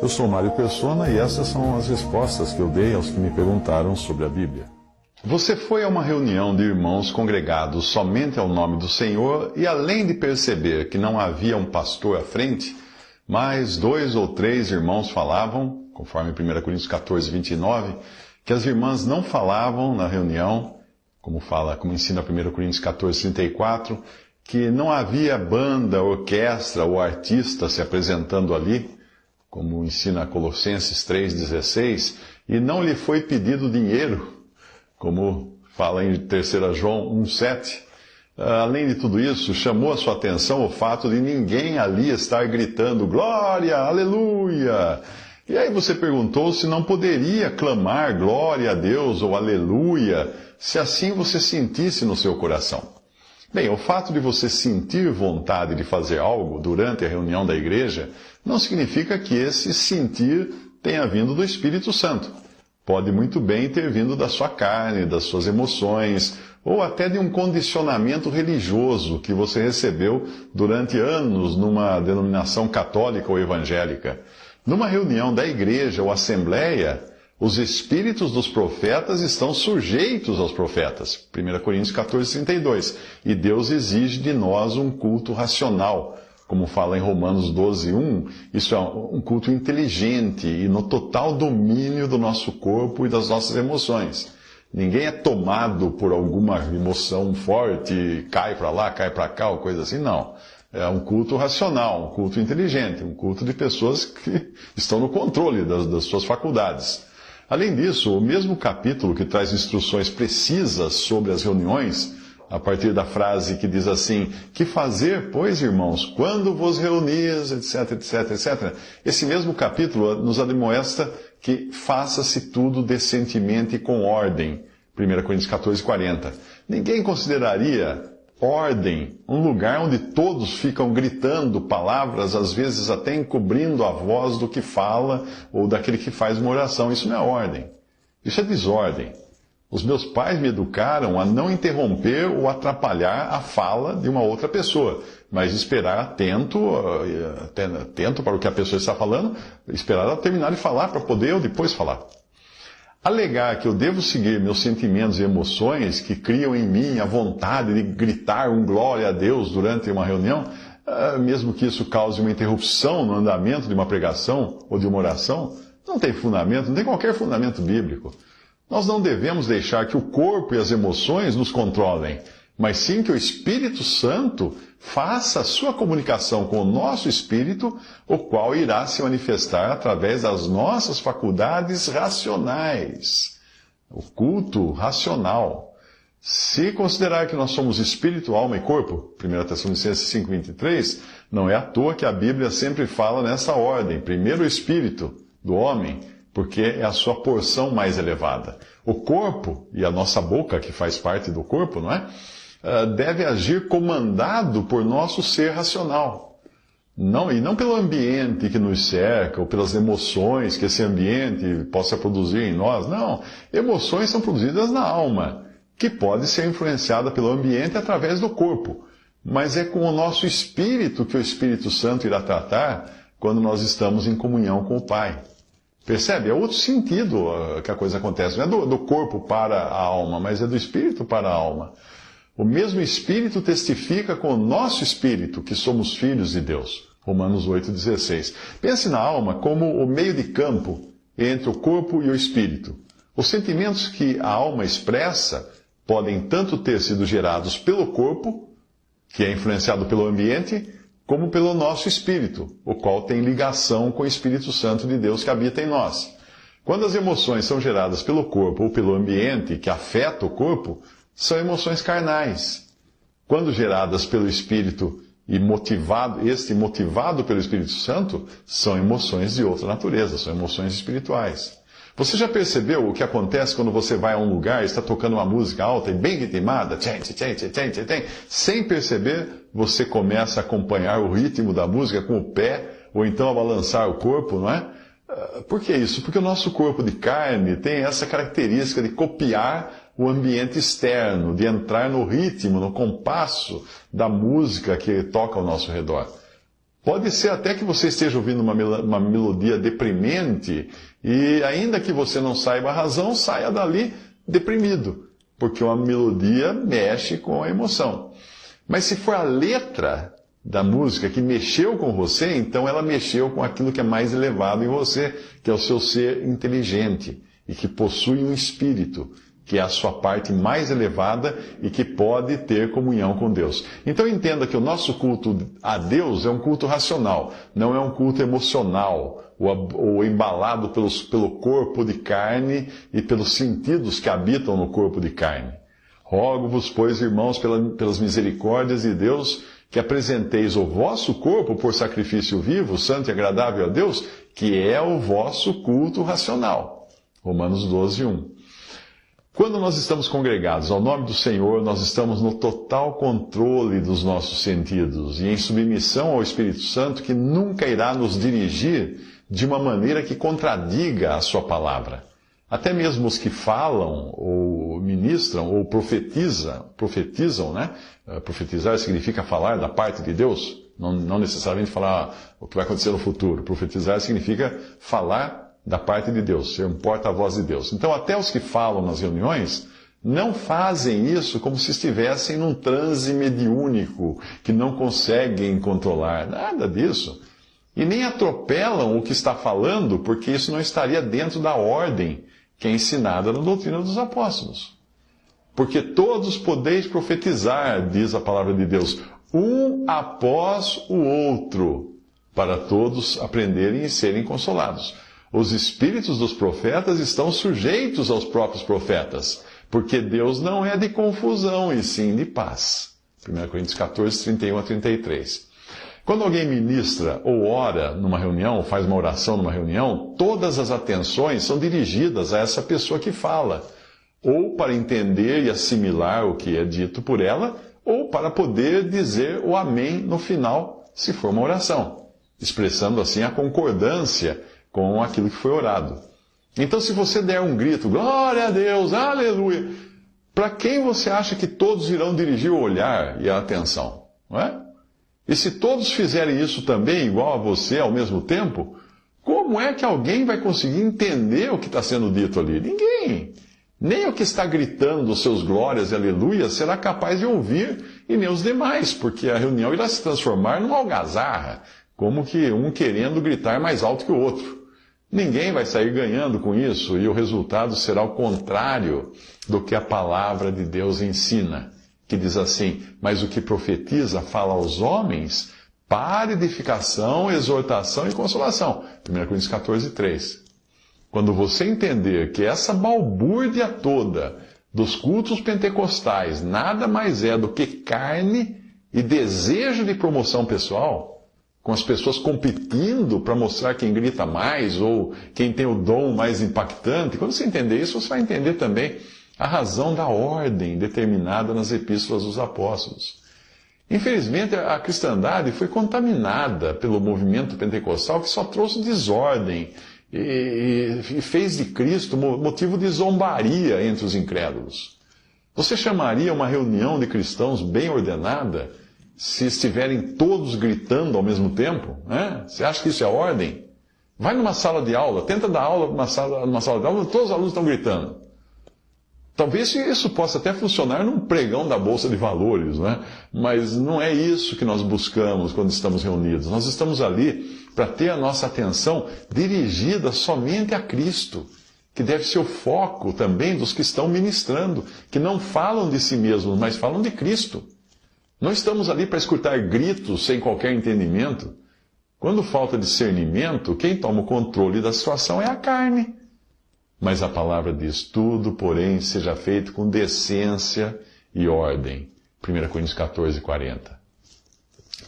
Eu sou Mário Persona e essas são as respostas que eu dei aos que me perguntaram sobre a Bíblia. Você foi a uma reunião de irmãos congregados somente ao nome do Senhor e, além de perceber que não havia um pastor à frente, mas 2 ou 3 irmãos falavam, conforme 1 Coríntios 14, 29, que as irmãs não falavam na reunião, como ensina 1 Coríntios 14, 34, que não havia banda, orquestra ou artista se apresentando ali, como ensina Colossenses 3,16, e não lhe foi pedido dinheiro, como fala em 3 João 1,7. Além de tudo isso, chamou a sua atenção o fato de ninguém ali estar gritando glória, aleluia. E aí você perguntou se não poderia clamar glória a Deus ou aleluia, se assim você sentisse no seu coração. Bem, o fato de você sentir vontade de fazer algo durante a reunião da igreja não significa que esse sentir tenha vindo do Espírito Santo. Pode muito bem ter vindo da sua carne, das suas emoções, ou até de um condicionamento religioso que você recebeu durante anos numa denominação católica ou evangélica. Numa reunião da igreja ou assembleia, os espíritos dos profetas estão sujeitos aos profetas. 1 Coríntios 14, 32. E Deus exige de nós um culto racional. Como fala em Romanos 12, 1, isso é um culto inteligente e no total domínio do nosso corpo e das nossas emoções. Ninguém é tomado por alguma emoção forte, cai para lá, cai para cá, ou coisa assim, não. É um culto racional, um culto inteligente, um culto de pessoas que estão no controle das suas faculdades. Além disso, o mesmo capítulo que traz instruções precisas sobre as reuniões, a partir da frase que diz assim, que fazer, pois, irmãos, quando vos reunis, etc, etc, etc. Esse mesmo capítulo nos admoesta que faça-se tudo decentemente e com ordem. 1 Coríntios 14, 40. Ninguém consideraria ordem um lugar onde todos ficam gritando palavras, às vezes até encobrindo a voz do que fala ou daquele que faz uma oração. Isso não é ordem. Isso é desordem. Os meus pais me educaram a não interromper ou atrapalhar a fala de uma outra pessoa, mas esperar atento para o que a pessoa está falando, esperar ela terminar de falar para poder eu depois falar. Alegar que eu devo seguir meus sentimentos e emoções que criam em mim a vontade de gritar um glória a Deus durante uma reunião, mesmo que isso cause uma interrupção no andamento de uma pregação ou de uma oração, não tem fundamento, não tem qualquer fundamento bíblico. Nós não devemos deixar que o corpo e as emoções nos controlem, mas sim que o Espírito Santo faça a sua comunicação com o nosso espírito, o qual irá se manifestar através das nossas faculdades racionais. O culto racional. Se considerar que nós somos espírito, alma e corpo, 1 Tessalonicenses 5,23, não é à toa que a Bíblia sempre fala nessa ordem. Primeiro o espírito do homem, porque é a sua porção mais elevada. O corpo, e a nossa boca, que faz parte do corpo, não é? Deve agir comandado por nosso ser racional. E não pelo ambiente que nos cerca, ou pelas emoções que esse ambiente possa produzir em nós. Não, emoções são produzidas na alma, que pode ser influenciada pelo ambiente através do corpo. Mas é com o nosso espírito que o Espírito Santo irá tratar quando nós estamos em comunhão com o Pai. Percebe? É outro sentido que a coisa acontece. Não é do corpo para a alma, mas é do espírito para a alma. O mesmo Espírito testifica com o nosso espírito que somos filhos de Deus. Romanos 8,16. Pense na alma como o meio de campo entre o corpo e o espírito. Os sentimentos que a alma expressa podem tanto ter sido gerados pelo corpo, que é influenciado pelo ambiente, como pelo nosso espírito, o qual tem ligação com o Espírito Santo de Deus que habita em nós. Quando as emoções são geradas pelo corpo ou pelo ambiente que afeta o corpo, são emoções carnais. Quando geradas pelo Espírito e motivado pelo Espírito Santo, são emoções de outra natureza, são emoções espirituais. Você já percebeu o que acontece quando você vai a um lugar e está tocando uma música alta e bem ritmada? Sem perceber, você começa a acompanhar o ritmo da música com o pé, ou então a balançar o corpo, não é? Por que isso? Porque o nosso corpo de carne tem essa característica de copiar o ambiente externo, de entrar no ritmo, no compasso da música que toca ao nosso redor. Pode ser até que você esteja ouvindo uma melodia deprimente e, ainda que você não saiba a razão, saia dali deprimido, porque uma melodia mexe com a emoção. Mas se for a letra da música que mexeu com você, então ela mexeu com aquilo que é mais elevado em você, que é o seu ser inteligente e que possui um espírito, que é a sua parte mais elevada e que pode ter comunhão com Deus. Então entenda que o nosso culto a Deus é um culto racional, não é um culto emocional, ou embalado pelo corpo de carne e pelos sentidos que habitam no corpo de carne. Rogo-vos, pois, irmãos, pelas misericórdias de Deus, que apresenteis o vosso corpo por sacrifício vivo, santo e agradável a Deus, que é o vosso culto racional. Romanos 12, 1. Quando nós estamos congregados ao nome do Senhor, nós estamos no total controle dos nossos sentidos e em submissão ao Espírito Santo, que nunca irá nos dirigir de uma maneira que contradiga a sua palavra. Até mesmo os que falam, ou ministram, ou profetizam, né? Profetizar significa falar da parte de Deus, não necessariamente falar o que vai acontecer no futuro. Profetizar significa falar da parte de Deus, ser um porta-voz de Deus. Então, até os que falam nas reuniões não fazem isso como se estivessem num transe mediúnico, que não conseguem controlar. Nada disso. E nem atropelam o que está falando, porque isso não estaria dentro da ordem que é ensinada na doutrina dos apóstolos. Porque todos podeis profetizar, diz a palavra de Deus, um após o outro, para todos aprenderem e serem consolados. Os espíritos dos profetas estão sujeitos aos próprios profetas, porque Deus não é de confusão, e sim de paz. 1 Coríntios 14, 31 a 33. Quando alguém ministra ou ora numa reunião, ou faz uma oração numa reunião, todas as atenções são dirigidas a essa pessoa que fala, ou para entender e assimilar o que é dito por ela, ou para poder dizer o amém no final, se for uma oração, expressando assim a concordância com aquilo que foi orado. Então, se você der um grito, glória a Deus, aleluia, para quem você acha que todos irão dirigir o olhar e a atenção? Não é? E se todos fizerem isso também, igual a você, ao mesmo tempo, como é que alguém vai conseguir entender o que está sendo dito ali? Ninguém. Nem o que está gritando os seus glórias e aleluias será capaz de ouvir, e nem os demais, porque a reunião irá se transformar numa algazarra, como que um querendo gritar mais alto que o outro. Ninguém vai sair ganhando com isso, e o resultado será o contrário do que a palavra de Deus ensina, que diz assim, mas o que profetiza fala aos homens para edificação, exortação e consolação. 1 Coríntios 14, 3. Quando você entender que essa balbúrdia toda dos cultos pentecostais nada mais é do que carne e desejo de promoção pessoal, com as pessoas competindo para mostrar quem grita mais ou quem tem o dom mais impactante, quando você entender isso, você vai entender também a razão da ordem determinada nas epístolas dos apóstolos. Infelizmente, a cristandade foi contaminada pelo movimento pentecostal que só trouxe desordem e fez de Cristo motivo de zombaria entre os incrédulos. Você chamaria uma reunião de cristãos bem ordenada se estiverem todos gritando ao mesmo tempo? Né? Você acha que isso é ordem? Vai numa sala de aula, tenta dar aula numa sala de aula, todos os alunos estão gritando. Talvez isso possa até funcionar num pregão da Bolsa de Valores, né? Mas não é isso que nós buscamos quando estamos reunidos. Nós estamos ali para ter a nossa atenção dirigida somente a Cristo, que deve ser o foco também dos que estão ministrando, que não falam de si mesmos, mas falam de Cristo. Não estamos ali para escutar gritos sem qualquer entendimento. Quando falta discernimento, quem toma o controle da situação é a carne. Mas a palavra diz, tudo, porém, seja feito com decência e ordem. 1 Coríntios 14, 40.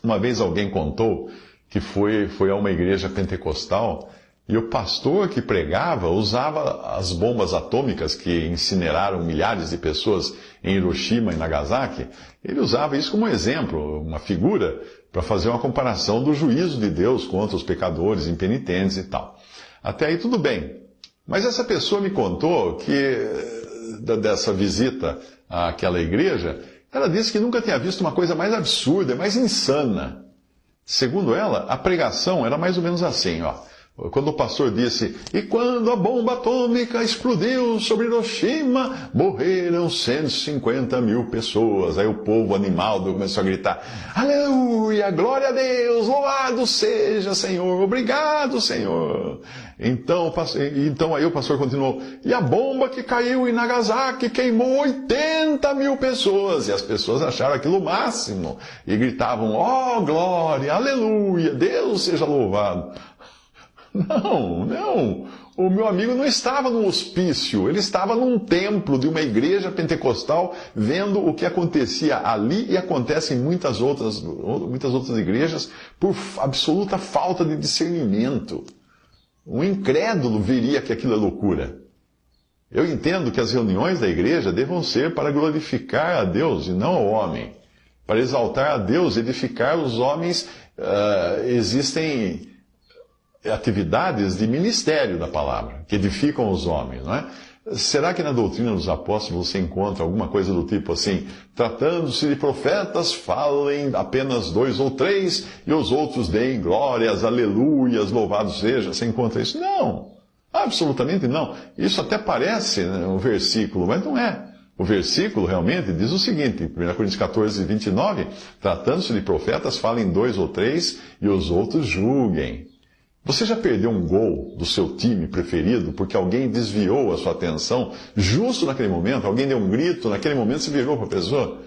Uma vez alguém contou que foi a uma igreja pentecostal e o pastor que pregava usava as bombas atômicas que incineraram milhares de pessoas em Hiroshima e Nagasaki. Ele usava isso como exemplo, uma figura, para fazer uma comparação do juízo de Deus contra os pecadores impenitentes e tal. Até aí tudo bem. Mas essa pessoa me contou que, dessa visita àquela igreja, ela disse que nunca tinha visto uma coisa mais absurda, mais insana. Segundo ela, a pregação era mais ou menos assim, ó. Quando o pastor disse, e quando a bomba atômica explodiu sobre Hiroshima, morreram 150 mil pessoas. Aí o povo animado começou a gritar, aleluia, glória a Deus, louvado seja, Senhor, obrigado, Senhor. Então aí o pastor continuou, e a bomba que caiu em Nagasaki queimou 80 mil pessoas. E as pessoas acharam aquilo o máximo. E gritavam, ó, glória, aleluia, Deus seja louvado. Não. O meu amigo não estava num hospício, ele estava num templo de uma igreja pentecostal, vendo o que acontecia ali e acontece em muitas outras igrejas por absoluta falta de discernimento. Um incrédulo veria que aquilo é loucura. Eu entendo que as reuniões da igreja devam ser para glorificar a Deus e não ao homem. Para exaltar a Deus, edificar os homens, existem atividades de ministério da palavra, que edificam os homens, não é? Será que na doutrina dos apóstolos você encontra alguma coisa do tipo assim, tratando-se de profetas, falem apenas 2 ou 3, e os outros deem glórias, aleluias, louvado seja? Você encontra isso? Não, absolutamente não. Isso até parece, né, um versículo, mas não é. O versículo realmente diz o seguinte, 1 Coríntios 14, 29, tratando-se de profetas, falem 2 ou 3, e os outros julguem. Você já perdeu um gol do seu time preferido porque alguém desviou a sua atenção justo naquele momento? Alguém deu um grito, naquele momento você virou para a pessoa?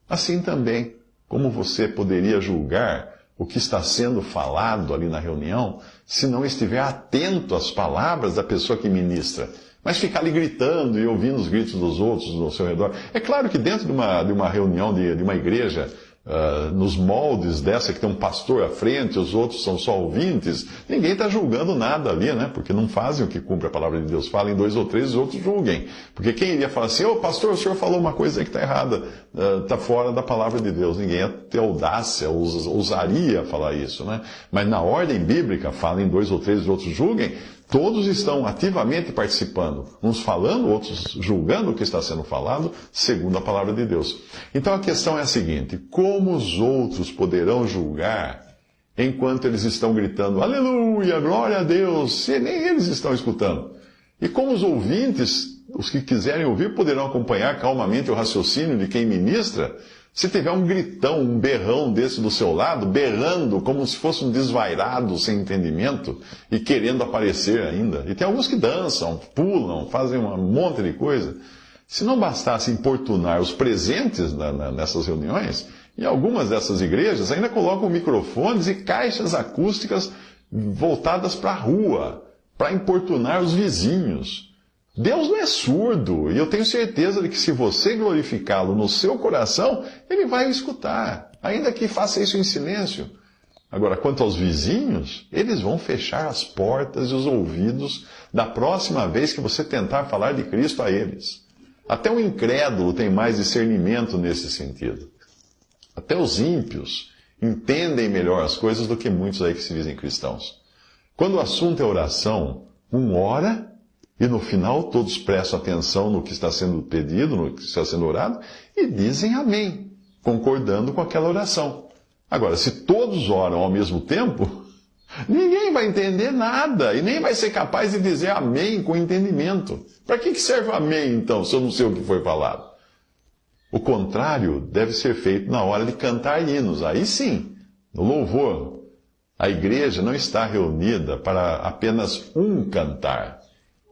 Assim também, como você poderia julgar o que está sendo falado ali na reunião se não estiver atento às palavras da pessoa que ministra? Mas ficar ali gritando e ouvindo os gritos dos outros ao seu redor. É claro que dentro de uma reunião de uma igreja, nos moldes dessa que tem um pastor à frente, os outros são só ouvintes, ninguém está julgando nada ali, né? Porque não fazem o que cumpre a palavra de Deus. Falem 2 ou 3, os outros julguem. Porque quem iria falar assim, ô pastor, o senhor falou uma coisa aí que está errada, está fora da palavra de Deus. Ninguém ia ter audácia, ousaria falar isso, né? Mas na ordem bíblica, falem 2 ou 3, os outros julguem. Todos estão ativamente participando, uns falando, outros julgando o que está sendo falado, segundo a palavra de Deus. Então a questão é a seguinte, como os outros poderão julgar enquanto eles estão gritando, aleluia, glória a Deus, se nem eles estão escutando? E como os ouvintes, os que quiserem ouvir, poderão acompanhar calmamente o raciocínio de quem ministra, se tiver um gritão, um berrão desse do seu lado, berrando como se fosse um desvairado sem entendimento e querendo aparecer ainda. E tem alguns que dançam, pulam, fazem um monte de coisa. Se não bastasse importunar os presentes nessas reuniões, em algumas dessas igrejas ainda colocam microfones e caixas acústicas voltadas para a rua, para importunar os vizinhos. Deus não é surdo, e eu tenho certeza de que se você glorificá-lo no seu coração, ele vai o escutar, ainda que faça isso em silêncio. Agora, quanto aos vizinhos, eles vão fechar as portas e os ouvidos da próxima vez que você tentar falar de Cristo a eles. Até o incrédulo tem mais discernimento nesse sentido. Até os ímpios entendem melhor as coisas do que muitos aí que se dizem cristãos. Quando o assunto é oração, um ora, e no final todos prestam atenção no que está sendo pedido, no que está sendo orado, e dizem amém, concordando com aquela oração. Agora, se todos oram ao mesmo tempo, ninguém vai entender nada, e nem vai ser capaz de dizer amém com entendimento. Para que serve o amém, então, se eu não sei o que foi falado? O contrário deve ser feito na hora de cantar hinos. Aí sim, no louvor, a igreja não está reunida para apenas um cantar,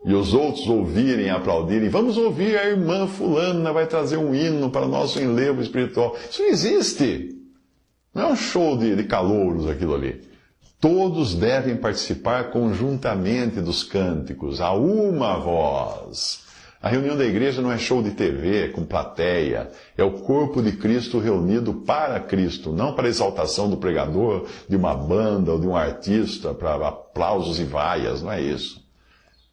e os outros ouvirem e aplaudirem. Vamos ouvir, a irmã fulana vai trazer um hino para o nosso enlevo espiritual. Isso não existe. Não é um show de calouros aquilo ali. Todos devem participar conjuntamente dos cânticos, a uma voz. A reunião da igreja não é show de TV, com plateia. É o corpo de Cristo reunido para Cristo, não para a exaltação do pregador, de uma banda ou de um artista, para aplausos e vaias, não é isso.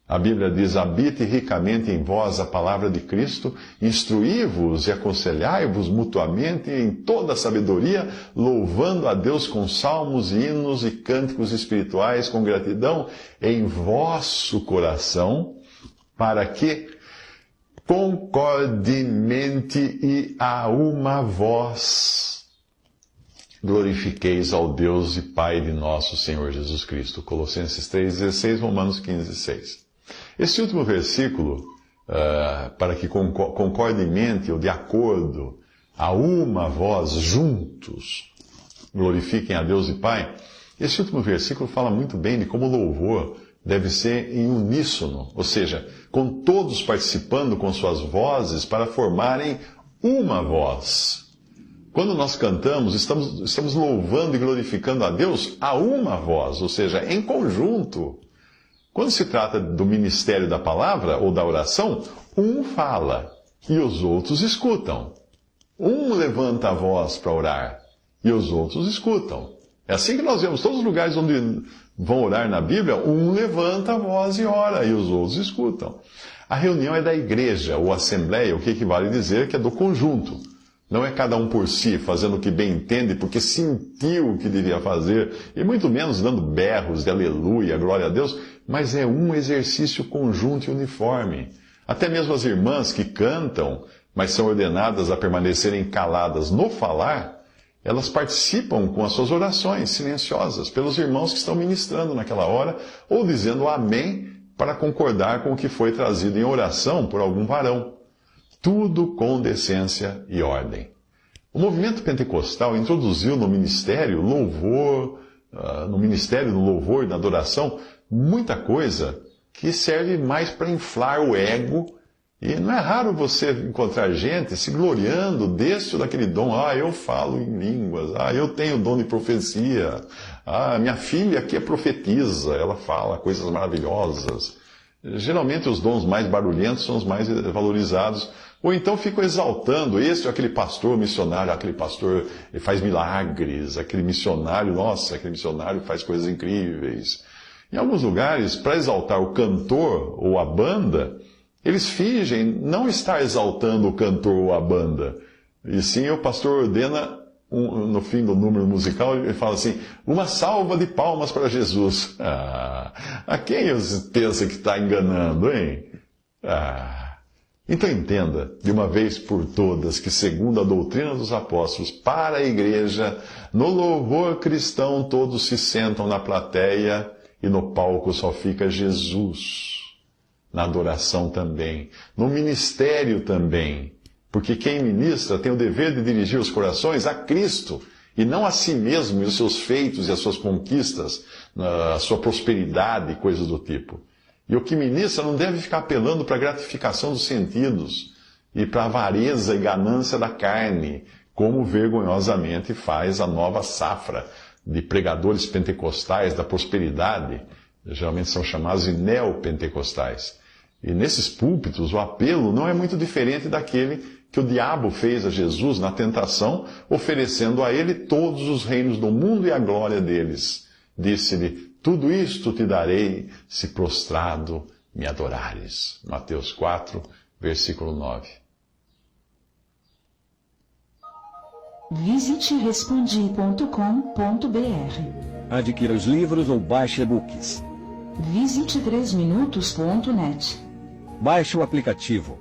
A Bíblia diz, habite ricamente em vós a palavra de Cristo, instruí-vos e aconselhai-vos mutuamente em toda a sabedoria, louvando a Deus com salmos, hinos e cânticos espirituais com gratidão em vosso coração, para que concordemente e a uma voz glorifiqueis ao Deus e Pai de nosso Senhor Jesus Cristo. Colossenses 3,16, Romanos 15,6. Este último versículo, para que concordemente ou de acordo, a uma voz, juntos, glorifiquem a Deus e Pai, este último versículo fala muito bem de como o louvor deve ser em uníssono, ou seja, com todos participando com suas vozes para formarem uma voz. Quando nós cantamos, estamos louvando e glorificando a Deus a uma voz, ou seja, em conjunto. Quando se trata do ministério da palavra ou da oração, um fala e os outros escutam. Um levanta a voz para orar e os outros escutam. É assim que nós vemos todos os lugares onde vão orar na Bíblia, um levanta a voz e ora e os outros escutam. A reunião é da igreja ou assembleia, o que equivale a dizer que é do conjunto. Não é cada um por si, fazendo o que bem entende, porque sentiu o que devia fazer, e muito menos dando berros de aleluia, glória a Deus, mas é um exercício conjunto e uniforme. Até mesmo as irmãs que cantam, mas são ordenadas a permanecerem caladas no falar, elas participam com as suas orações silenciosas pelos irmãos que estão ministrando naquela hora, ou dizendo amém para concordar com o que foi trazido em oração por algum varão. Tudo com decência e ordem. O movimento pentecostal introduziu no ministério louvor, no ministério do louvor e da adoração, muita coisa que serve mais para inflar o ego. E não é raro você encontrar gente se gloriando desse ou daquele dom. Eu falo em línguas. Eu tenho dom de profecia. Minha filha aqui é profetisa. Ela fala coisas maravilhosas. Geralmente os dons mais barulhentos são os mais valorizados. Ou então ficam exaltando esse ou aquele pastor missionário. Aquele pastor ele faz milagres. Aquele missionário, nossa, aquele missionário faz coisas incríveis. Em alguns lugares, para exaltar o cantor ou a banda, eles fingem não estar exaltando o cantor ou a banda. E sim, o pastor ordena, no fim do número musical, ele fala assim, uma salva de palmas para Jesus. A quem você pensa que está enganando, hein? Então entenda, de uma vez por todas, que segundo a doutrina dos apóstolos, para a igreja, no louvor cristão todos se sentam na plateia e no palco só fica Jesus. Na adoração também, no ministério também, porque quem ministra tem o dever de dirigir os corações a Cristo, e não a si mesmo e os seus feitos e as suas conquistas, a sua prosperidade e coisas do tipo. E o que ministra não deve ficar apelando para a gratificação dos sentidos e para a avareza e ganância da carne, como vergonhosamente faz a nova safra de pregadores pentecostais da prosperidade. Geralmente são chamados de neopentecostais. E nesses púlpitos o apelo não é muito diferente daquele que o diabo fez a Jesus na tentação, oferecendo a ele todos os reinos do mundo e a glória deles. Disse-lhe, tudo isto te darei se prostrado me adorares. Mateus 4, versículo 9. Visite respondi.com.br. Adquira os livros ou baixe e-books. Visite 3minutos.net. Baixe o aplicativo.